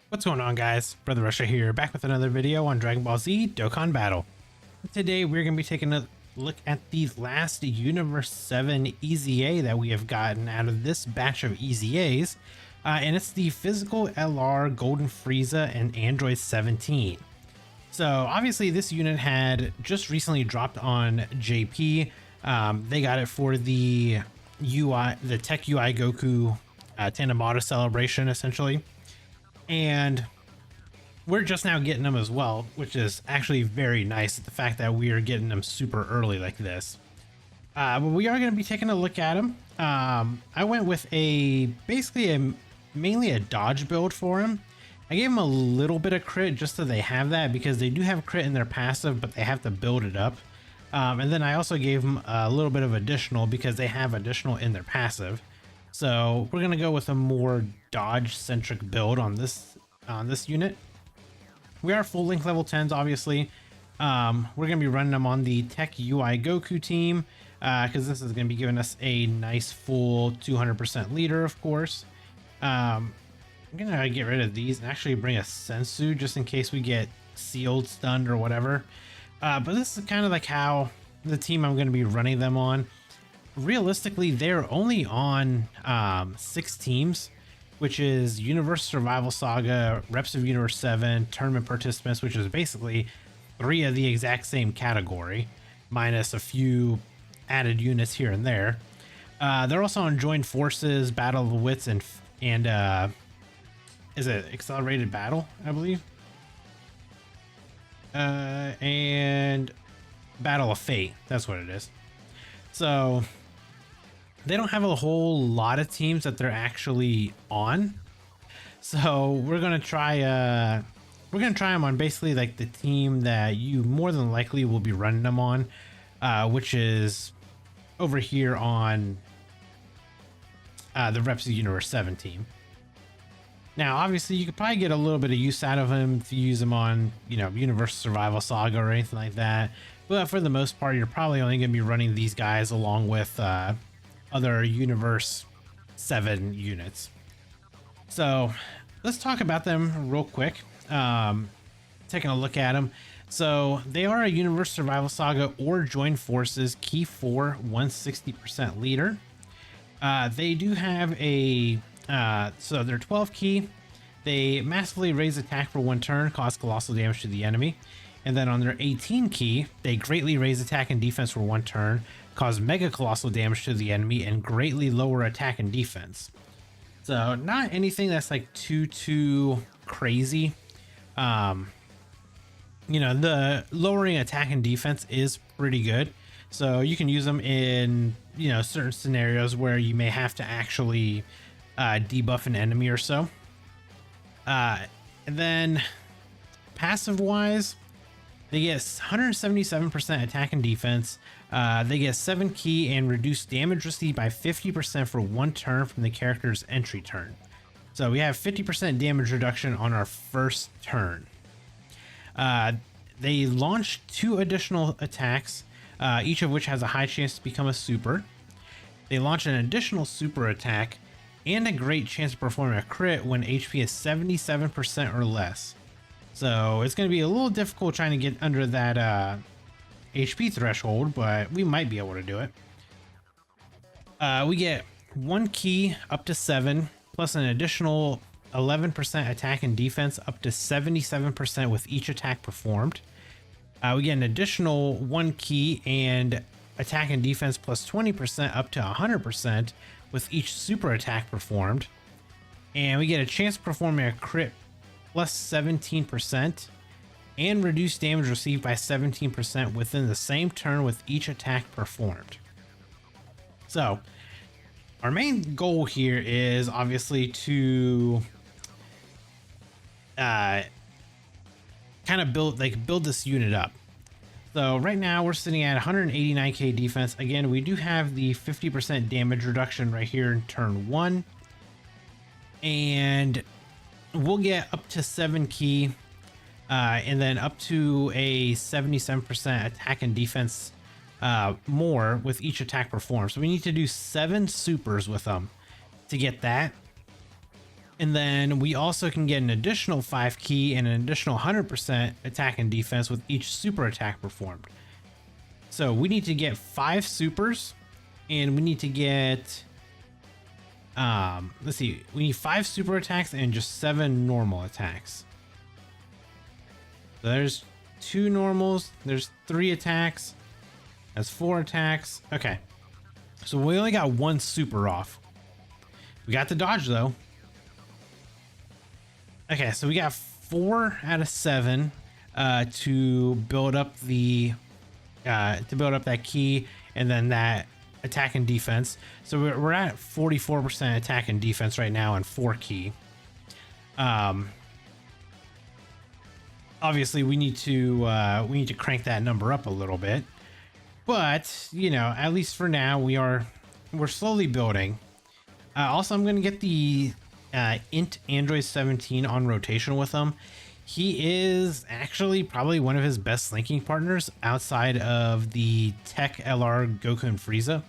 What's going on, guys? Brother Russia here, back with another video on Dragon Ball Z Dokkan Battle. Today we're going to be taking a look at the last Universe 7 EZA that we have gotten out of this batch of EZAs, and it's the Physical LR Golden Frieza and Android 17. So obviously this unit had just recently dropped on JP. They got it for the Tech UI Goku Tanabata celebration, essentially. And we're just now getting them as well, which is actually very nice, the fact that we are getting them super early like this. But we are going to be taking a look at them. I went with mainly a dodge build for him. I gave him a little bit of crit just so they have that, because they do have crit in their passive, but they have to build it up. And then I also gave them a little bit of additional because they have additional in their passive. So we're going to go with a more dodge centric build on this unit. We are full length level 10s, obviously. We're going to be running them on the Tech UI Goku team, because this is going to be giving us a nice full 200% leader, of course. I'm going to get rid of these and actually bring a Sensu just in case we get sealed, stunned, or whatever. But this is kind of like how the team I'm going to be running them on. Realistically, they're only on 6 teams, which is Universe Survival Saga, Reps of Universe 7, Tournament Participants, which is basically 3 of the exact same category, minus a few added units here and there. They're also on Joined Forces, Battle of the Wits, and is it Accelerated Battle, I believe? And Battle of Fate, that's what it is. So they don't have a whole lot of teams that they're actually on. So we're gonna try them on basically like the team that you more than likely will be running them on, which is over here on the Reps of Universe 7 team. Now, obviously, you could probably get a little bit of use out of him if you use him on, Universe Survival Saga or anything like that. But for the most part, you're probably only going to be running these guys along with other Universe 7 units. So let's talk about them real quick. Taking a look at them. So they are a Universe Survival Saga or Joined Forces Key 4 160% leader. They do have a so they're 12 key. They massively raise attack for 1 turn, cause colossal damage to the enemy. And then on their 18 key, they greatly raise attack and defense for 1 turn, cause mega colossal damage to the enemy, and greatly lower attack and defense. So not anything that's like too crazy. The lowering attack and defense is pretty good. So you can use them in, certain scenarios where you may have to actually debuff an enemy or so. And then passive wise, they get 177% attack and defense. They get 7 key and reduce damage received by 50% for 1 turn from the character's entry turn. So we have 50% damage reduction on our first turn. They launch 2 additional attacks, each of which has a high chance to become a super. They launch an additional super attack and a great chance of performing a crit when HP is 77% or less. So it's going to be a little difficult trying to get under that HP threshold, but we might be able to do it. We get 1 key up to 7, plus an additional 11% attack and defense up to 77% with each attack performed. We get an additional 1 key and attack and defense plus 20% up to 100% with each super attack performed. And we get a chance of performing a crit plus 17% and reduce damage received by 17% within the same turn with each attack performed. So our main goal here is obviously to kind of build this unit up. So right now we're sitting at 189k defense. Again, we do have the 50% damage reduction right here in turn 1. And we'll get up to 7 key and then up to a 77% attack and defense more with each attack performed. So we need to do 7 supers with them to get that. And then we also can get an additional 5 key and an additional 100% attack and defense with each super attack performed. So we need to get 5 supers, and we need to get, let's see, we need 5 super attacks and just 7 normal attacks. So there's 2 normals, there's 3 attacks, that's 4 attacks. Okay, so we only got 1 super off. We got the dodge though. Okay, so we got 4 out of 7 to build up the that key and then that attack and defense. So we're at 44% attack and defense right now and 4 key. Obviously we need to crank that number up a little bit, but you know, at least for now we're slowly building. Also, I'm going to get the int Android 17 on rotation with him. He is actually probably one of his best linking partners outside of the Tech LR Goku and Frieza.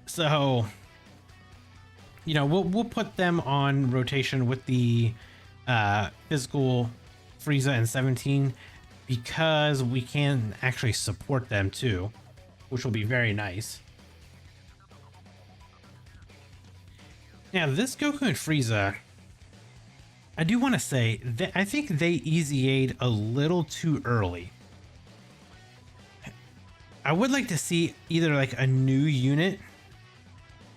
So, you know, we'll put them on rotation with the physical Frieza and 17 because we can actually support them too, which will be very nice. Now, this Goku and Frieza, I do want to say that I think they easy-A'd a little too early. I would like to see either like a new unit,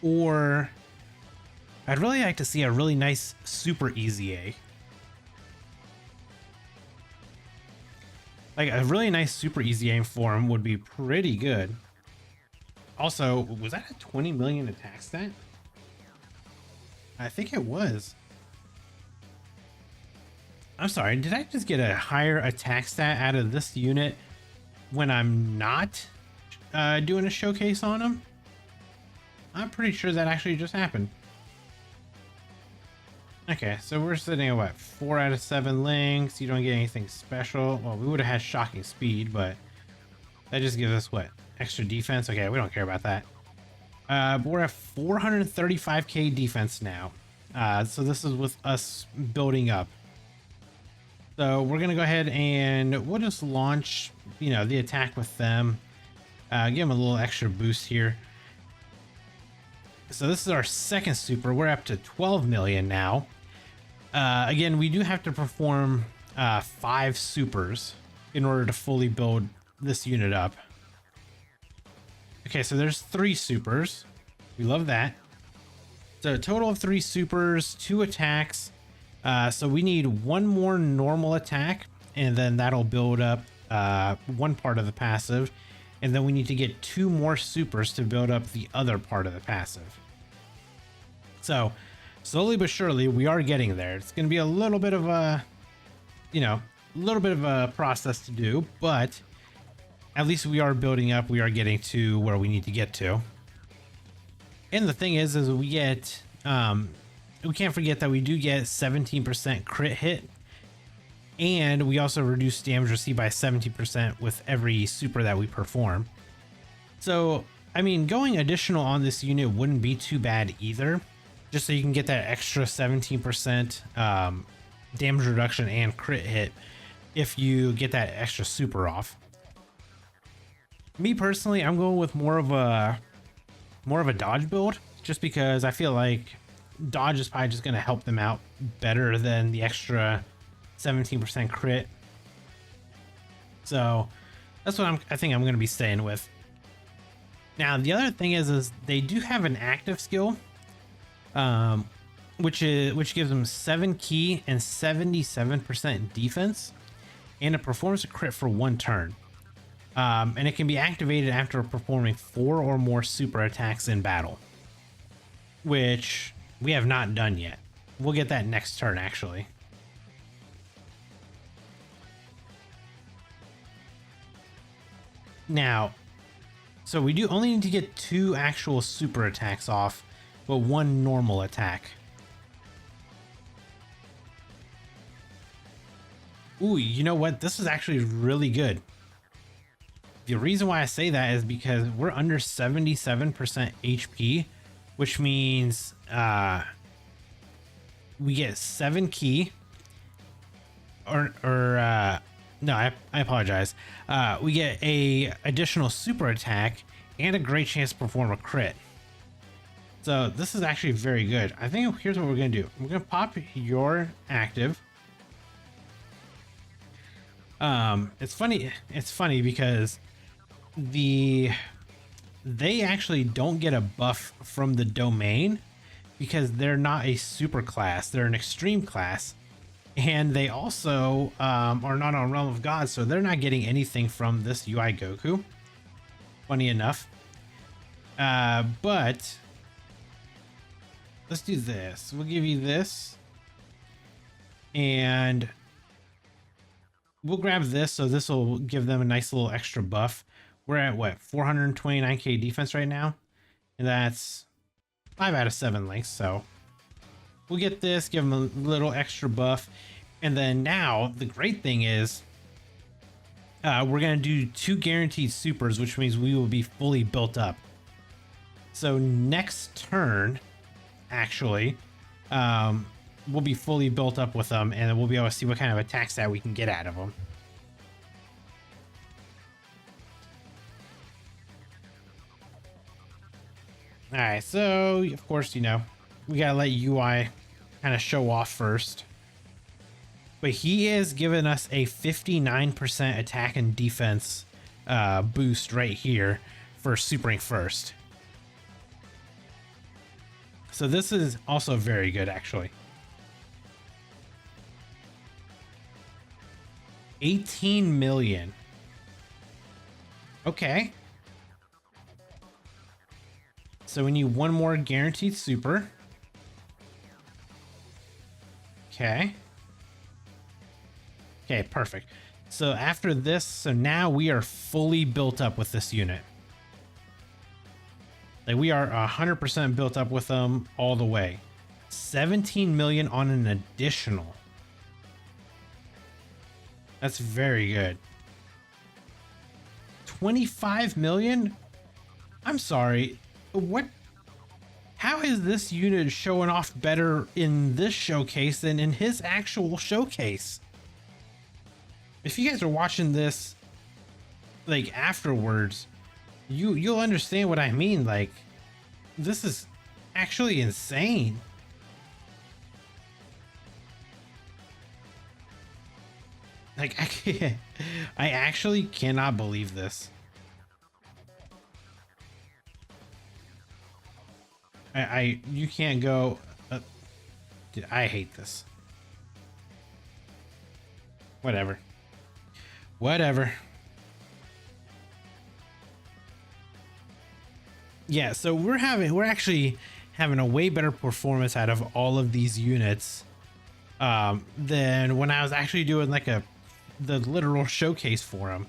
or I'd really like to see a really nice super easy-A. Like a really nice super easy-A form would be pretty good. Also, was that a 20 million attack stat? I think it was. I'm sorry, did I just get a higher attack stat out of this unit when I'm not doing a showcase on him? I'm pretty sure that actually just happened. Okay, so we're sitting at what, 4 out of 7 links. You don't get anything special. Well, we would have had shocking speed, but that just gives us what, extra defense? Okay, we don't care about that. But we're at 435k defense now. So this is with us building up. So we're gonna go ahead and we'll just launch, you know, the attack with them. Give them a little extra boost here. So this is our second super. We're up to 12 million now. Again, we do have to perform 5 supers in order to fully build this unit up. Okay, so there's 3 supers. We love that. So a total of 3 supers, 2 attacks. So we need 1 more normal attack, and then that'll build up 1 part of the passive. And then we need to get 2 more supers to build up the other part of the passive. So slowly but surely we are getting there. It's going to be a little bit of a, you know, a little bit of a process to do, but at least we are building up. We are getting to where we need to get to. And the thing is we get, we can't forget that we do get 17% crit hit, and we also reduce damage received by 70% with every super that we perform. So, I mean, going additional on this unit wouldn't be too bad either, just so you can get that extra 17% damage reduction and crit hit if you get that extra super off. Me personally, I'm going with more of a dodge build, just because I feel like dodge is probably just going to help them out better than the extra 17% crit. So that's what I think I'm going to be staying with. Now the other thing is they do have an active skill, which gives them 7 key and 77% defense, and it performs a crit for 1 turn. And it can be activated after performing 4 or more super attacks in battle, which we have not done yet. We'll get that next turn, actually. Now, so we do only need to get 2 actual super attacks off, but 1 normal attack. Ooh, you know what? This is actually really good. The reason why I say that is because we're under 77% HP, which means we get 7 key, no, I apologize. We get a additional super attack and a great chance to perform a crit. So this is actually very good. I think here's what we're gonna do. We're gonna pop your active. It's funny because they actually don't get a buff from the domain because they're not a super class, they're an extreme class, and they also are not on Realm of God, so they're not getting anything from this UI Goku, funny enough. But let's do this. We'll give you this, and we'll grab this, so this will give them a nice little extra buff. We're at what, 429k defense right now, and that's 5 out of 7 links, so we'll get this, give them a little extra buff. And then now the great thing is we're gonna do 2 guaranteed supers, which means we will be fully built up. So next turn, actually, we'll be fully built up with them, and we'll be able to see what kind of attack stat we can get out of them. All right, so of course, you know, we gotta let UI kind of show off first. But he is giving us a 59% attack and defense boost right here for supering first. So this is also very good, actually. 18 million. Okay. So we need 1 more guaranteed super. Okay. Okay, perfect. So after this, so now we are fully built up with this unit. Like, we are 100% built up with them all the way. 17 million on an additional. That's very good. 25 million? I'm sorry. What? How is this unit showing off better in this showcase than in his actual showcase? If you guys are watching this like afterwards, you'll understand what I mean. Like, this is actually insane. Like, I actually cannot believe this. You can't go. Dude, I hate this. Whatever. Yeah, so we're actually having a way better performance out of all of these units than when I was actually doing like the literal showcase for them.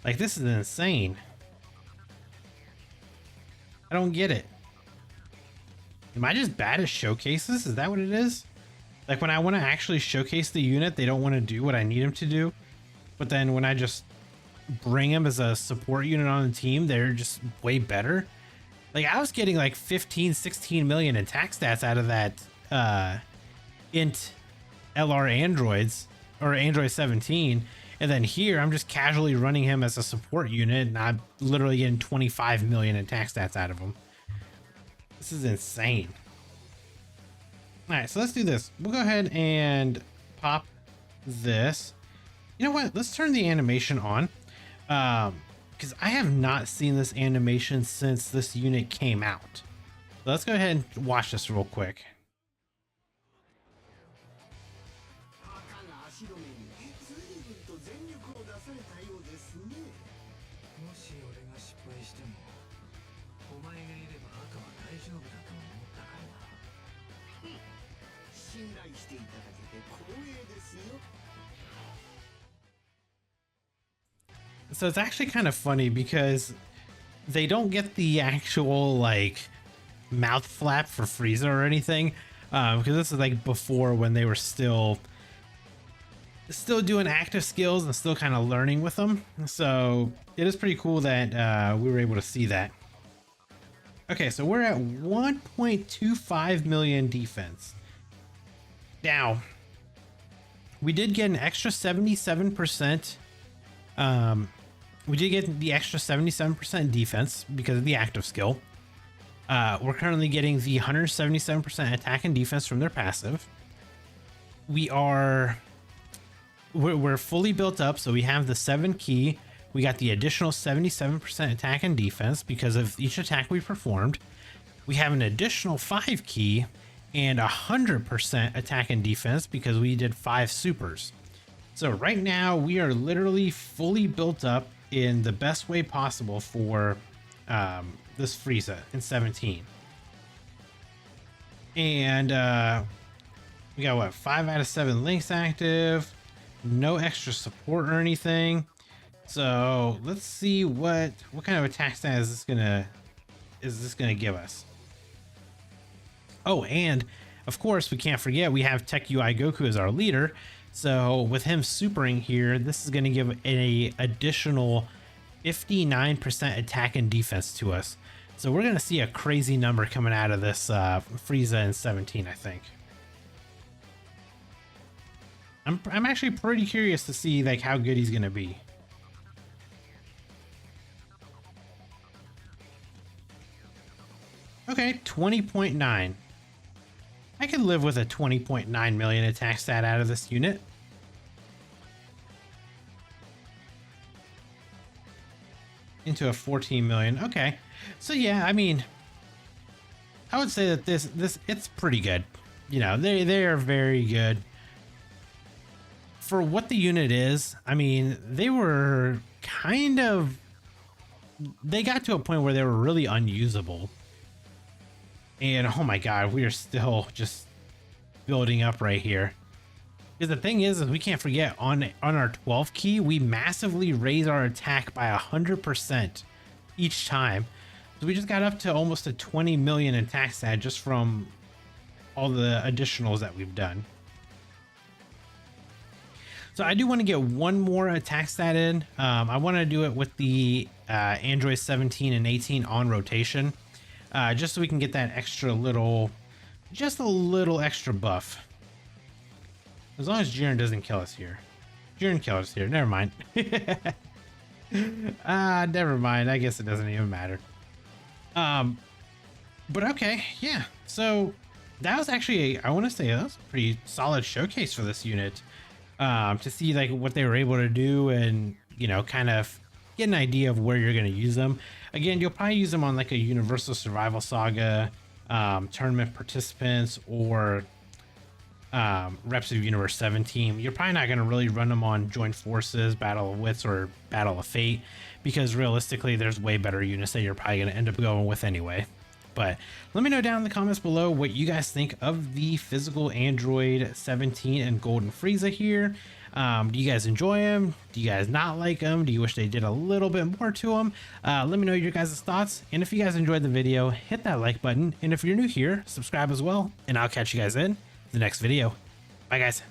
Like, this is insane. I don't get it. Am I just bad at showcases? Is that what it is? Like, when I want to actually showcase the unit, they don't want to do what I need them to do. But then when I just bring them as a support unit on the team, they're just way better. Like, I was getting like 15, 16 million attack stats out of that int LR androids, or Android 17. And then here, I'm just casually running him as a support unit, and I'm literally getting 25 million attack stats out of him. This is insane. All right, so let's do this. We'll go ahead and pop this. You know what? Let's turn the animation on, because I have not seen this animation since this unit came out. So let's go ahead and watch this real quick. So it's actually kind of funny because they don't get the actual like mouth flap for Frieza or anything, because this is like before, when they were still doing active skills and still kind of learning with them. So it is pretty cool that we were able to see that. Okay, so we're at 1.25 million defense. Now, we did get an extra 77%. We did get the extra 77% defense because of the active skill. We're currently getting the 177% attack and defense from their passive. We're fully built up, so we have the 7 key. We got the additional 77% attack and defense because of each attack we performed. We have an additional 5 key and 100% attack and defense because we did 5 supers. So right now we are literally fully built up in the best way possible for this FRIEZA in 17. And we got what, 5 out of 7 links active, no extra support or anything. So let's see what kind of attack stat is this gonna give us. Oh, and of course we can't forget we have Tech UI Goku as our leader. So with him supering here, this is gonna give a additional 59% attack and defense to us. So we're gonna see a crazy number coming out of this FRIEZA in 17, I think. I'm actually pretty curious to see like how good he's gonna be. Okay, 20.9. I could live with a 20.9 million attack stat out of this unit. Into a 14 million. Okay. So yeah, I mean, I would say that this it's pretty good. You know, they are very good. For what the unit is, I mean, they got to a point where they were really unusable. And oh my god, we are still just building up right here. Because the thing is we can't forget on our 12 key, we massively raise our attack by 100% each time. So we just got up to almost a 20 million attack stat just from all the additionals that we've done. So I do want to get one more attack stat in. I want to do it with the Android 17 and 18 on rotation. Just so we can get that extra little, just a little extra buff. As long as Jiren doesn't kill us here. Jiren killed us here. Never mind. Never mind. I guess it doesn't even matter. But okay, yeah. So that was actually, I want to say that was a pretty solid showcase for this unit. To see like what they were able to do and, you know, kind of get an idea of where you're going to use them. Again, you'll probably use them on like a Universal Survival Saga, tournament participants, or Reps of Universe 17. You're probably not going to really run them on Joint Forces, Battle of Wits, or Battle of Fate, because realistically there's way better units that you're probably going to end up going with anyway. But let me know down in the comments below what you guys think of the physical Android 17 and Golden FRIEZA here. Do you guys enjoy them? Do you guys not like them? Do you wish they did a little bit more to them? Let me know your guys' thoughts. And if you guys enjoyed the video, hit that like button. And if you're new here, subscribe as well. And I'll catch you guys in the next video. Bye, guys.